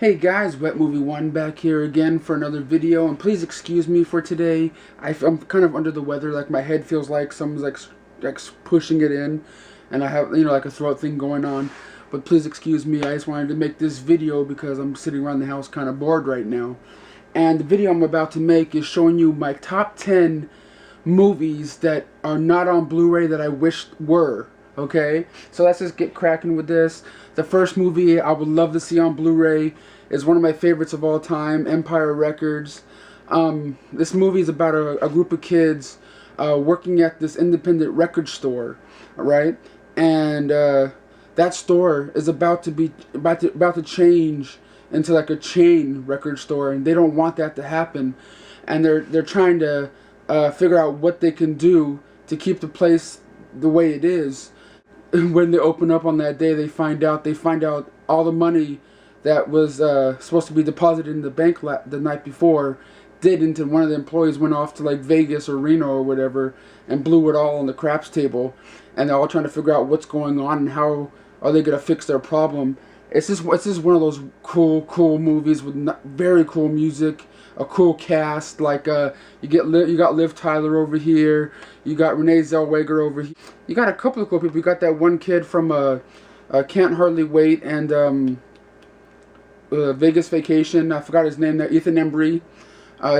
Hey guys, Wet Movie 1 back here again for another video, and please excuse me for today. I'm kind of under the weather, like my head feels like someone's like pushing it in, and I have, like a throat thing going on. But please excuse me, I just wanted to make this video because I'm sitting around the house kind of bored right now. And the video I'm about to make is showing you my top 10 movies that are not on Blu-ray that I wish were. Okay, so let's just get cracking with this. The first movie I would love to see on Blu-ray is one of my favorites of all time, Empire Records. This movie is about a group of kids working at this independent record store, right? And that store is about to change into like a chain record store, and they don't want that to happen. And they're trying to figure out what they can do to keep the place the way it is. When they open up on that day, they find out all the money that was supposed to be deposited in the bank the night before didn't, and one of the employees went off to like Vegas or Reno or whatever and blew it all on the craps table, and they're all trying to figure out what's going on and how are they gonna fix their problem. It's just one of those cool movies with very cool music, a cool cast. Like you got Liv Tyler over here, you got Renee Zellweger over here. You got a couple of cool people. You got that one kid from Can't Hardly Wait and Vegas Vacation. I forgot his name there. Ethan Embry.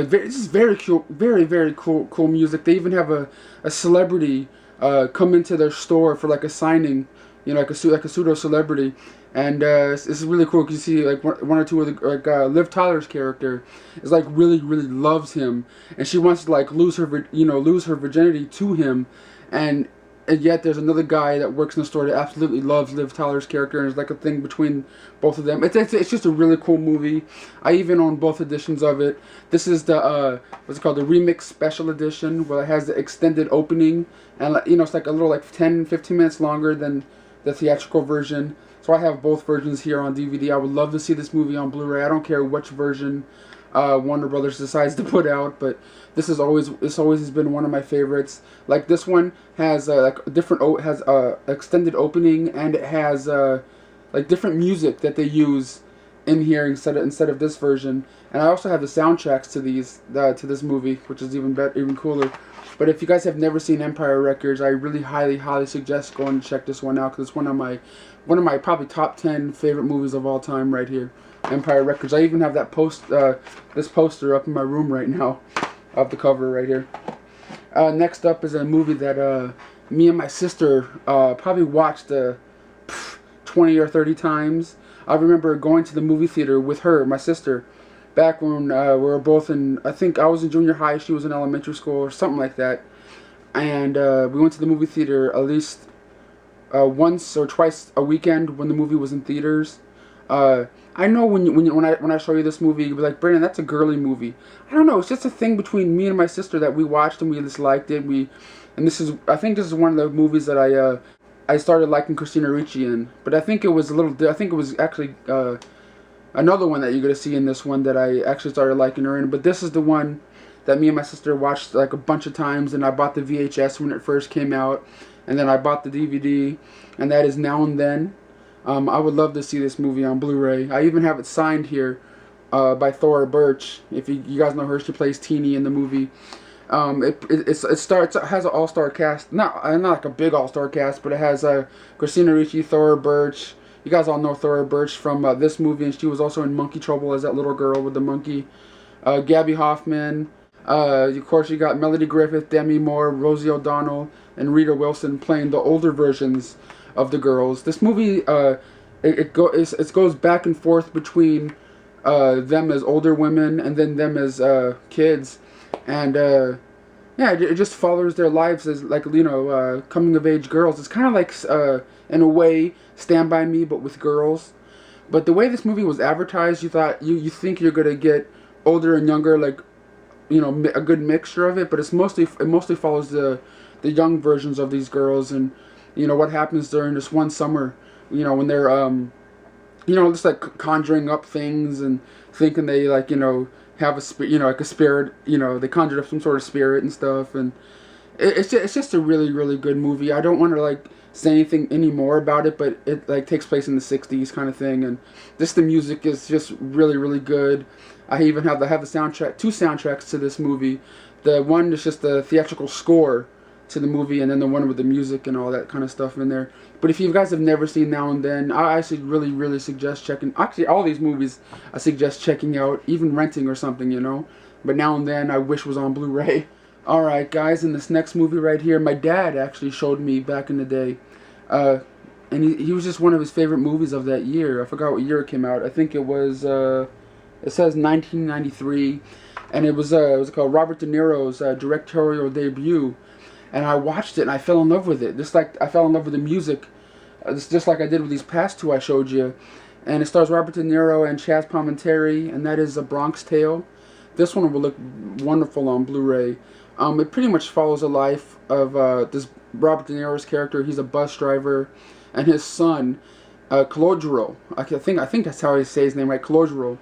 This is very cool, very cool music. They even have a celebrity come into their store for like a signing, like a pseudo celebrity. And this is really cool because you see like one or two of the Liv Tyler's character is like really loves him, and she wants to like lose her virginity to him, and yet there's another guy that works in the store that absolutely loves Liv Tyler's character, and it's like a thing between both of them. It's just a really cool movie. I even own both editions of it. This is the what's it called, the remix special edition, where it has the extended opening, and it's like a little like 10-15 minutes longer than the theatrical version. So I have both versions here on DVD. I would love to see this movie on Blu-ray. I don't care which version Warner Brothers decides to put out, but this always has been one of my favorites. Like this one has extended opening, and it has like different music that they use in here instead of this version. And I also have the soundtracks to this movie, which is even cooler. But if you guys have never seen Empire Records, I really highly suggest going to check this one out, because it's one of my probably top 10 favorite movies of all time right here. Empire Records. I even have that this poster up in my room right now of the cover right here. Next up is a movie that me and my sister probably watched 20 or 30 times. I remember going to the movie theater with her, my sister, back when we were both in, I think I was in junior high, she was in elementary school or something like that. And we went to the movie theater at least once or twice a weekend when the movie was in theaters. I know when I show you this movie, you'll be like, Brandon, that's a girly movie. I don't know, it's just a thing between me and my sister that we watched and we just liked it. I think this is one of the movies that I started liking Christina Ricci in. But I think it was actually another one that you're gonna see in this one that I actually started liking her in. But this is the one that me and my sister watched like a bunch of times, and I bought the VHS when it first came out, and then I bought the DVD, and that is Now and Then. I would love to see this movie on Blu-ray. I even have it signed here by Thora Birch. If you guys know her, she plays Teenie in the movie. It has an all-star cast, not like a big all-star cast, but it has Christina Ricci, Thora Birch. You guys all know Thora Birch from this movie, and she was also in Monkey Trouble as that little girl with the monkey. Gabby Hoffman. Of course, you got Melody Griffith, Demi Moore, Rosie O'Donnell, and Rita Wilson playing the older versions of the girls. This movie, it goes back and forth between them as older women and then them as kids, and yeah, it just follows their lives as like coming of age girls. It's kind of like in a way Stand By Me, but with girls. But the way this movie was advertised, you think you're gonna get older and younger, like a good mixture of it. But it mostly follows the young versions of these girls, and what happens during this one summer, when they're just like conjuring up things and thinking they have like a spirit, they conjured up some sort of spirit and stuff, and it's just a really good movie. I don't want to like say anything anymore about it, but it like takes place in the '60s kind of thing, and just the music is just really really good. I even have the soundtrack, two soundtracks to this movie. The one is just the theatrical score to the movie, and then the one with the music and all that kind of stuff in there. But if you guys have never seen Now and Then, I actually really, really suggest checking. Actually, all these movies I suggest checking out, even renting or something, you know. But Now and Then, I wish was on Blu-ray. All right, guys, in this next movie right here, my dad actually showed me back in the day, and he was just one of his favorite movies of that year. I forgot what year it came out. I think it was. It says 1993, and it was called Robert De Niro's directorial debut. And I watched it and I fell in love with it. Just like I fell in love with the music, just like I did with these past two I showed you. And it stars Robert De Niro and Chaz Palminteri, and that is A Bronx Tale. This one will look wonderful on Blu-ray. It pretty much follows the life of this Robert De Niro's character. He's a bus driver, and his son, Calogero. I think that's how he says his name, right? Calogero.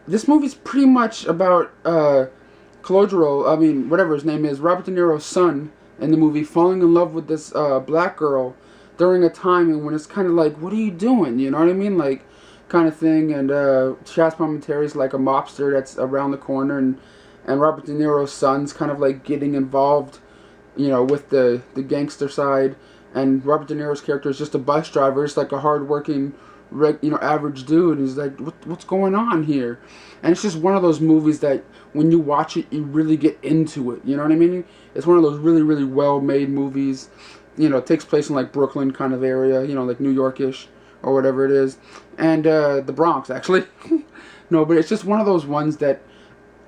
This movie's pretty much about Calogero. I mean, whatever his name is, Robert De Niro's son in the movie falling in love with this black girl during a time when it's kind of like, what are you doing? You know what I mean? Like, kind of thing. And Chaz Palminteri's like a mobster that's around the corner, and Robert De Niro's son's kind of like getting involved, you know, with the gangster side. And Robert De Niro's character is just a bus driver. It's like a hard-working, average dude. And he's like, what's going on here? And it's just one of those movies that when you watch it, you really get into it. You know what I mean? It's one of those really, really well-made movies. You know, it takes place in like Brooklyn kind of area, you know, like New York-ish or whatever it is. And the Bronx, actually. No, but it's just one of those ones that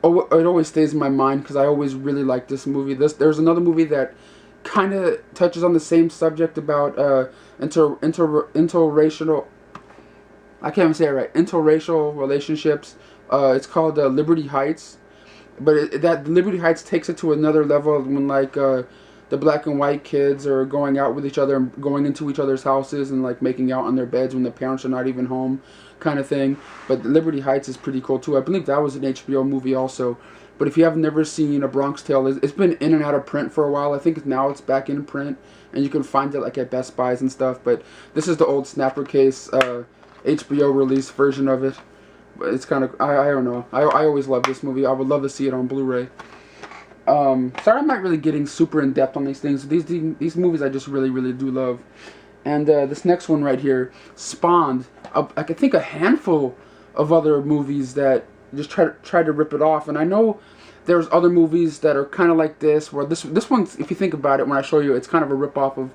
it always stays in my mind because I always really like this movie. There's another movie that kind of touches on the same subject about interracial. I can't even say it right. Interracial relationships. It's called Liberty Heights, but that Liberty Heights takes it to another level when like the black and white kids are going out with each other and going into each other's houses and like making out on their beds when the parents are not even home, kind of thing. But Liberty Heights is pretty cool too. I believe that was an HBO movie also. But if you have never seen A Bronx Tale, it's been in and out of print for a while. I think now it's back in print, and you can find it like at Best Buys and stuff. But this is the old snapper case HBO release version of it. But it's kind of, I don't know. I always love this movie. I would love to see it on Blu-ray. Sorry I'm not really getting super in-depth on these things. These movies I just really, really do love. And this next one right here spawned, I think, a handful of other movies that just try to rip it off. And I know there's other movies that are kind of like this, where this one's, if you think about it, when I show you, it's kind of a rip-off of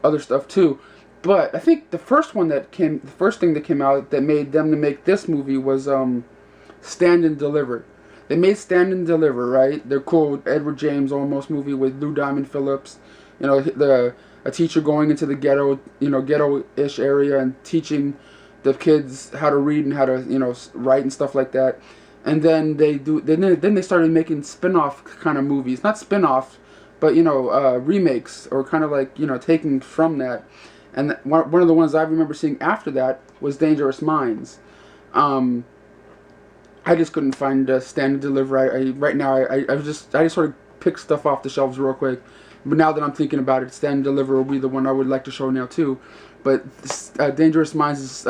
other stuff too. But I think the first thing that came out that made them to make this movie was Stand and Deliver. They made Stand and Deliver, right? They're cool. Edward James almost movie with Lou Diamond Phillips. You know, a teacher going into the ghetto, ghetto-ish area and teaching the kids how to read and how to, write and stuff like that. And then then they started making spin-off kind of movies. Not spin-offs, but, remakes or kind of like, taking from that. And one of the ones I remember seeing after that was Dangerous Minds. I just couldn't find Stand and Deliver. Right now I just sort of pick stuff off the shelves real quick. But now that I'm thinking about it, Stand and Deliver will be the one I would like to show now too. But Dangerous Minds is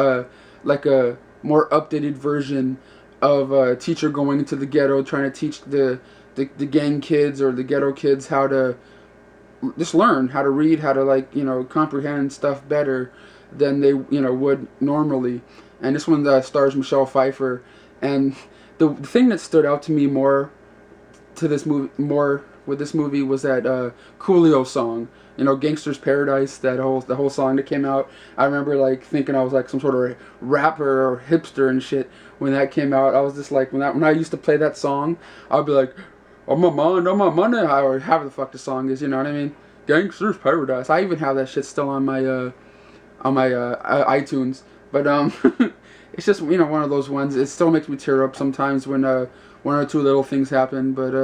like a more updated version of a teacher going into the ghetto trying to teach the gang kids or the ghetto kids how to just learn how to read, how to comprehend stuff better than they would normally. And this one stars Michelle Pfeiffer. And the thing that stood out to me more with this movie was that Coolio song, Gangster's Paradise. The whole song that came out. I remember thinking I was like some sort of rapper or hipster and shit when that came out. I was just like when I used to play that song, I'd be like, "Oh my mind, oh my money," or however the fuck the song is. You know what I mean? Gangster's Paradise. I even have that shit still on my iTunes. But it's just one of those ones. It still makes me tear up sometimes when one or two little things happen. But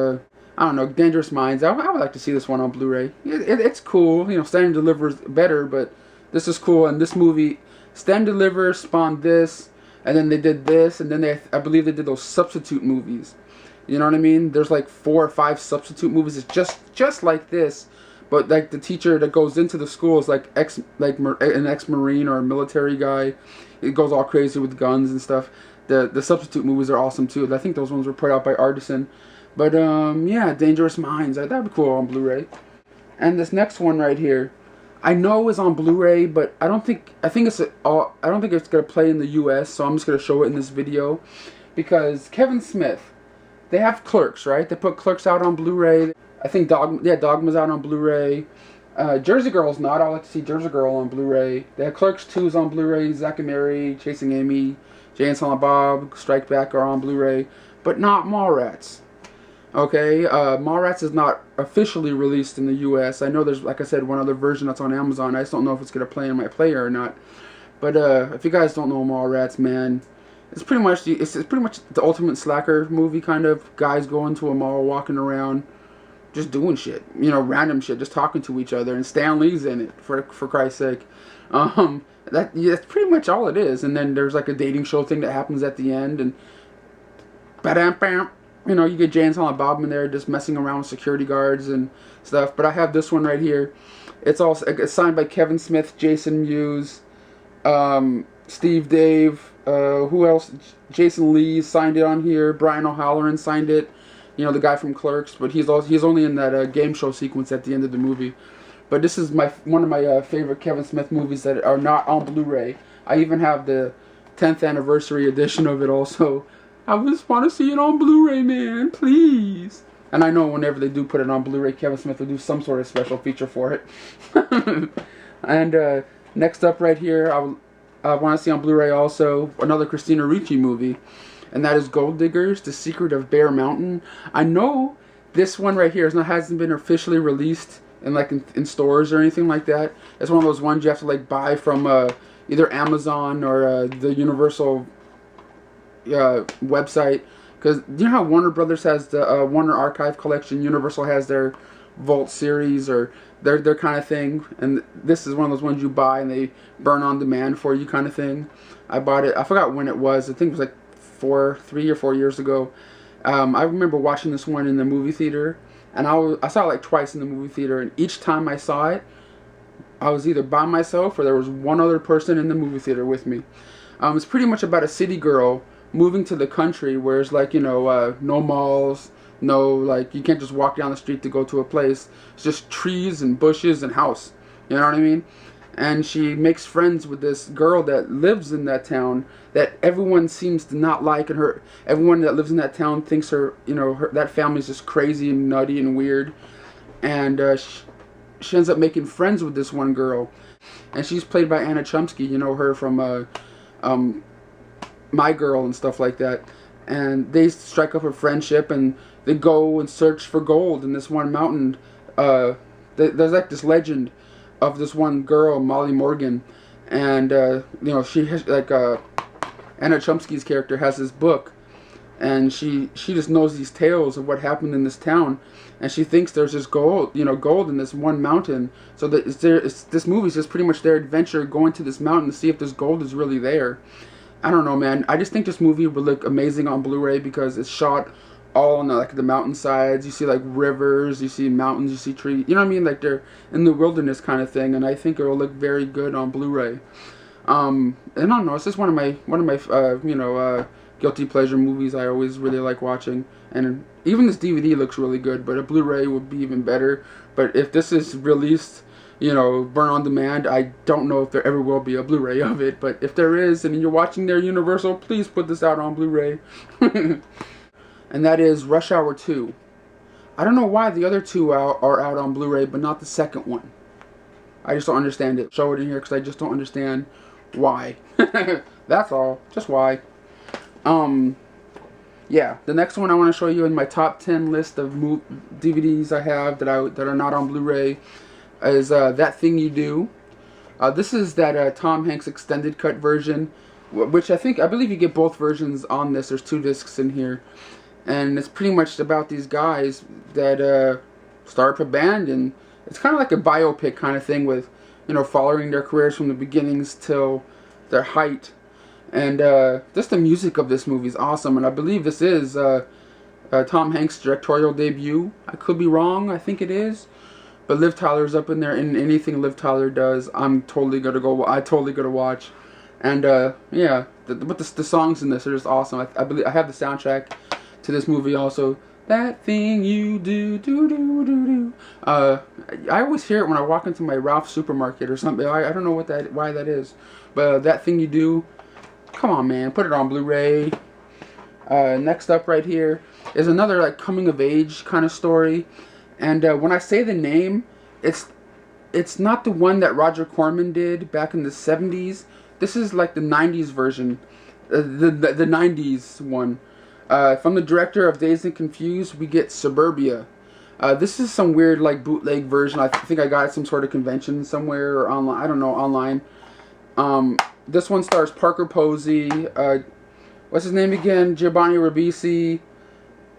I don't know. Dangerous Minds. I would like to see this one on Blu-ray. It's cool. Stand and Deliver is better, but this is cool. And this movie, Stand and Deliver, spawned this, and then they did this, and then I believe they did those substitute movies. You know what I mean? There's like 4 or 5 substitute movies. It's just like this, but like the teacher that goes into the school is like an ex-marine or a military guy. It goes all crazy with guns and stuff. The substitute movies are awesome too. I think those ones were put out by Artisan. But yeah, Dangerous Minds. That'd be cool on Blu-ray. And this next one right here, I know is on Blu-ray, but I don't think it's gonna play in the U.S. So I'm just gonna show it in this video, because Kevin Smith, they have Clerks, right? They put Clerks out on Blu-ray. I think Dogma's out on Blu-ray. Jersey Girl's not. I like to see Jersey Girl on Blu-ray. They have Clerks 2's on Blu-ray. Zack and Mary, Chasing Amy, Jay and Silent Bob, Strike Back are on Blu-ray, but not Mallrats. Okay, Mallrats is not officially released in the U.S. I know there's, like I said, one other version that's on Amazon. I just don't know if it's going to play in my player or not. But if you guys don't know Mallrats, man, it's pretty much the ultimate slacker movie, kind of. Guys going to a mall, walking around, just doing shit. You know, random shit, just talking to each other. And Stan Lee's in it, for Christ's sake. That's pretty much all it is. And then there's like a dating show thing that happens at the end. And ba-dam-bam. You know, you get Jay and Silent Bob in there just messing around with security guards and stuff. But I have this one right here. It's signed by Kevin Smith, Jason Mewes, Steve Dave, who else? Jason Lee signed it on here. Brian O'Halloran signed it. You know, the guy from Clerks. But he's only in that game show sequence at the end of the movie. But this is one of my favorite Kevin Smith movies that are not on Blu-ray. I even have the 10th anniversary edition of it also. I just want to see it on Blu-ray, man, please. And I know whenever they do put it on Blu-ray, Kevin Smith will do some sort of special feature for it. And next up right here, I want to see on Blu-ray also another Christina Ricci movie. And that is Gold Diggers, The Secret of Bear Mountain. I know this one right here hasn't been officially released in stores or anything like that. It's one of those ones you have to like buy from either Amazon or the Universal website, because you know how Warner Brothers has the Warner Archive Collection, Universal has their Vault series or their kind of thing, and this is one of those ones you buy and they burn on demand for you kind of thing. I bought it, I forgot when it was, I think it was like 3 or 4 years ago. I remember watching this one in the movie theater, and I saw it like twice in the movie theater, and each time I saw it, I was either by myself or there was one other person in the movie theater with me. It's pretty much about a city girl moving to the country where it's like, you know, no malls, no, like, you can't just walk down the street to go to a place. It's just trees and bushes and house. You know what I mean? And she makes friends with this girl that lives in that town that everyone seems to not like, and everyone that lives in that town thinks that family's just crazy and nutty and weird. And she ends up making friends with this one girl, and she's played by Anna Chomsky. You know her from My Girl and stuff like that. And they strike up a friendship, and they go and search for gold in this one mountain. There's like this legend of this one girl, Molly Morgan, and you know, she has like Anna Chomsky's character has this book, and she just knows these tales of what happened in this town, and she thinks there's this gold in this one mountain. So that this movie's just pretty much their adventure going to this mountain to see if this gold is really there. I don't know, man. I just think this movie would look amazing on Blu-ray because it's shot all on the mountainsides. You see like rivers, you see mountains, you see trees. You know what I mean? Like they're in the wilderness kind of thing, and I think it will look very good on Blu-ray. And I don't know. It's just one of my guilty pleasure movies I always really like watching. And even this DVD looks really good, but a Blu-ray would be even better. But if this is released, you know, burn on demand, I don't know if there ever will be a Blu-ray of it. But if there is, and you're watching their Universal, please put this out on Blu-ray. And that is Rush Hour 2. I don't know why the other two are out on Blu-ray, but not the second one. I just don't understand it. Show it in here because I just don't understand why. That's all. Just why. Yeah. The next one I want to show you in my top 10 list of DVDs I have that are not on Blu-ray is That Thing You Do. This is that Tom Hanks extended cut version, which I believe you get both versions on this. There's 2 discs in here. And it's pretty much about these guys that start up a band, and it's kind of like a biopic kind of thing with, you know, following their careers from the beginnings till their height. And just the music of this movie is awesome, and I believe this is Tom Hanks' directorial debut. I could be wrong, I think it is. But Liv Tyler's up in there, and anything Liv Tyler does, I'm totally gonna go. I totally gonna watch. And yeah, but the songs in this are just awesome. I believe I have the soundtrack to this movie also. That thing you do, do, do, do, do. I always hear it when I walk into my Ralph supermarket or something. I don't know why that is. But that thing you do, come on, man. Put it on Blu-ray. Next up right here is another like coming of age kind of story. And when I say the name, it's not the one that Roger Corman did back in the 70s. This is like the 90s version. The 90s one. From the director of Dazed and Confused, we get Suburbia. This is some weird like bootleg version. I think I got it at some sort of convention somewhere or online. I don't know, online. This one stars Parker Posey. What's his name again? Giovanni Ribisi.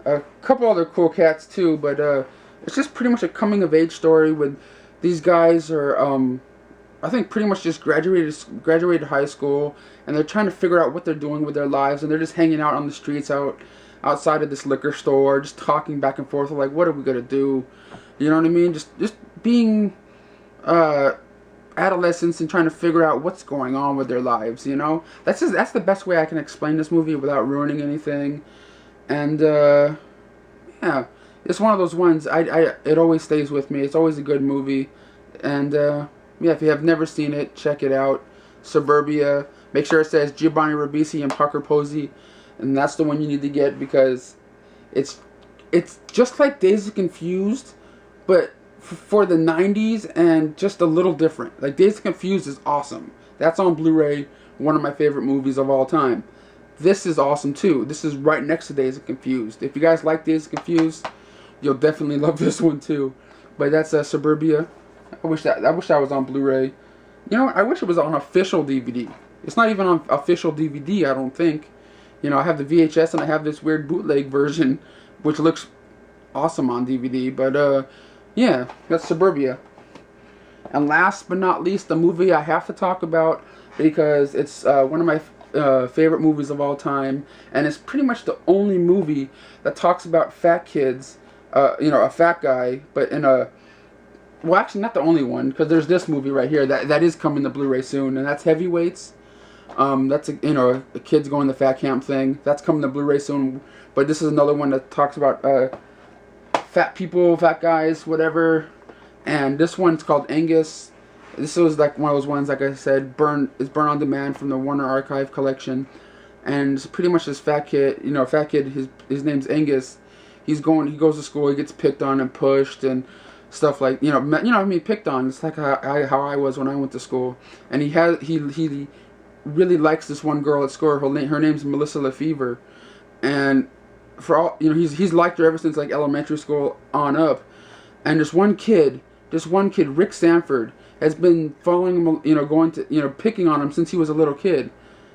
A couple other cool cats too. But it's just pretty much a coming of age story with these guys are I think pretty much just graduated high school, and they're trying to figure out what they're doing with their lives, and they're just hanging out on the streets outside of this liquor store, just talking back and forth, like, what are we gonna do? You know what I mean? Just being adolescents and trying to figure out what's going on with their lives. You know, that's the best way I can explain this movie without ruining anything. And yeah, it's one of those ones. It always stays with me. It's always a good movie, and yeah, if you have never seen it, check it out. Suburbia. Make sure it says Giovanni Ribisi and Parker Posey, and that's the one you need to get because it's just like Dazed and Confused, but for the 90s and just a little different. Like Dazed and Confused is awesome. That's on Blu-ray. One of my favorite movies of all time. This is awesome too. This is right next to Dazed and Confused. If you guys like Dazed and Confused, you'll definitely love this one too. But that's Suburbia. I wish that was on Blu-ray. You know, I wish it was on official DVD. It's not even on official DVD, I don't think. You know, I have the VHS and I have this weird bootleg version, which looks awesome on DVD. But yeah, that's Suburbia. And last but not least, the movie I have to talk about because it's one of my favorite movies of all time, and it's pretty much the only movie that talks about fat kids. You know, a fat guy, but in a well, actually, not the only one, because there's this movie right here that is coming to Blu-ray soon, and that's Heavyweights. That's a kids going to fat camp thing. That's coming to Blu-ray soon. But this is another one that talks about fat people, fat guys, whatever. And this one's called Angus. This was like one of those ones, like I said, burn on demand from the Warner Archive collection. And it's pretty much this fat kid. You know, fat kid. His name's Angus. He goes to school. He gets picked on and pushed and stuff like you know I mean picked on. It's like how I was when I went to school, and he really likes this one girl at school. Her name's Melissa Lefevre, and for all you know he's liked her ever since like elementary school on up. And this one kid, Rick Sanford, has been following him, you know, going to picking on him since he was a little kid,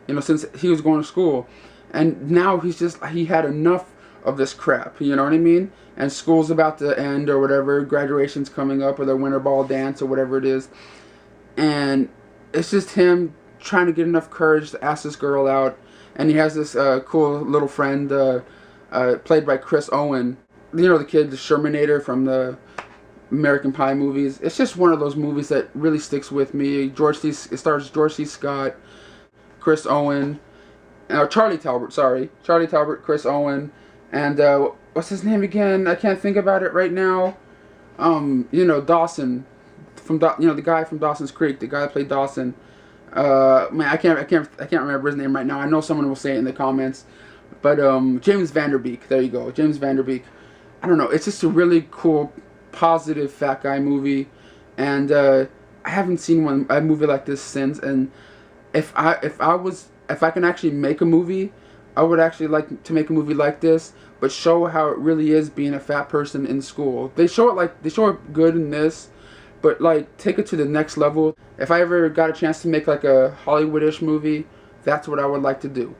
you know, since he was going to school, and now he had enough of this crap, you know what I mean? And school's about to end or whatever, graduation's coming up or the winter ball dance or whatever it is, and it's just him trying to get enough courage to ask this girl out. And he has this cool little friend played by Chris Owen, you know, the kid, the Shermanator from the American Pie movies. It's just one of those movies that really sticks with me. It stars George C. Scott, Chris Owen, Charlie Talbot, Chris Owen, and what's his name again? I can't think about it right now. You know, Dawson the guy from Dawson's Creek, the guy that played Dawson. Man, I can't remember his name right now. I know someone will say it in the comments, but James Van Der Beek. There you go, James Van Der Beek. I don't know. It's just a really cool, positive fat guy movie, and I haven't seen a movie like this since. And if I can actually make a movie, I would actually like to make a movie like this, but show how it really is being a fat person in school. They show it good in this, but like take it to the next level. If I ever got a chance to make like a Hollywood-ish movie, that's what I would like to do.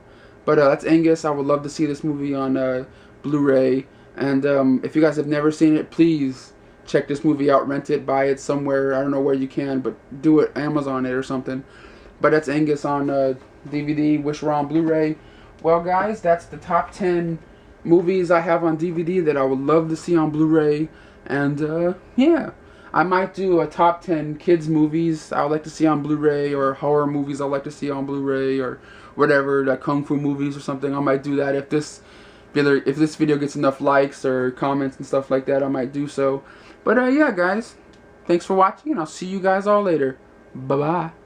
But that's Angus. I would love to see this movie on Blu-ray. And if you guys have never seen it, please check this movie out, rent it, buy it somewhere. I don't know where you can, but do it, Amazon it or something. But that's Angus on DVD. Wish we're on Blu-ray. Well, guys, that's the top 10 movies I have on DVD that I would love to see on Blu-ray. And yeah, I might do a top 10 kids movies I would like to see on Blu-ray, or horror movies I'd like to see on Blu-ray, or whatever, like kung fu movies or something. I might do that if this video gets enough likes or comments and stuff like that. I might do so. But yeah, guys, thanks for watching, and I'll see you guys all later. Bye bye.